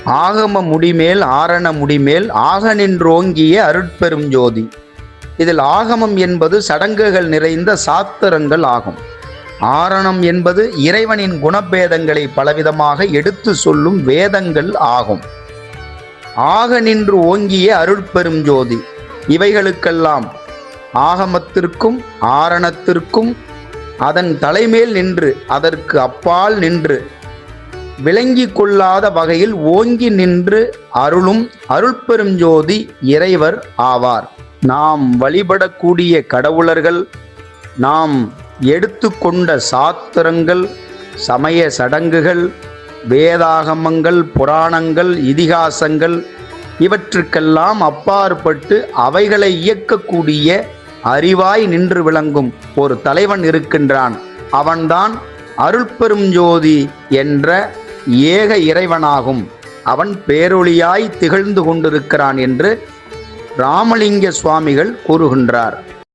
ஆகம முடிமேல் ஆரண முடிமேல் ஆக நின்றோங்கிய அருட்பெரும் ஜோதி. இதில் ஆகமம் என்பது சடங்குகள் நிறைந்த சாத்திரங்கள் ஆகும். ஆரணம் என்பது இறைவனின் குணபேதங்களை பலவிதமாக எடுத்து சொல்லும் வேதங்கள் ஆகும். ஆக நின்று ஓங்கிய அருட்பெரும் ஜோதி. இவைகளுக்கெல்லாம் ஆகமத்திற்கும் ஆரணத்திற்கும் அதன் தலைமேல் நின்று அதற்கு அப்பால் நின்று விளங்கி கொள்ளாத வகையில் ஓங்கி நின்று அருளும் அருட்பெரும் ஜோதி இறைவர் ஆவார். நாம் வழிபடக்கூடிய கடவுளர்கள், நாம் எடுத்துக்கொண்ட சாத்திரங்கள், சமய சடங்குகள், வேதாகமங்கள், புராணங்கள், இதிகாசங்கள் இவற்றுக்கெல்லாம் அப்பாற்பட்டு அவைகளை இயக்கக்கூடிய அறிவாய் நின்று விளங்கும் ஒரு தலைவன் இருக்கின்றான். அவன்தான் அருட்பெரும் ஜோதி என்ற ஏக இறைவனாகும். அவன் பேரொளியாய் திகழ்ந்து கொண்டிருக்கிறான் என்று ராமலிங்க சுவாமிகள் கூறுகின்றார்.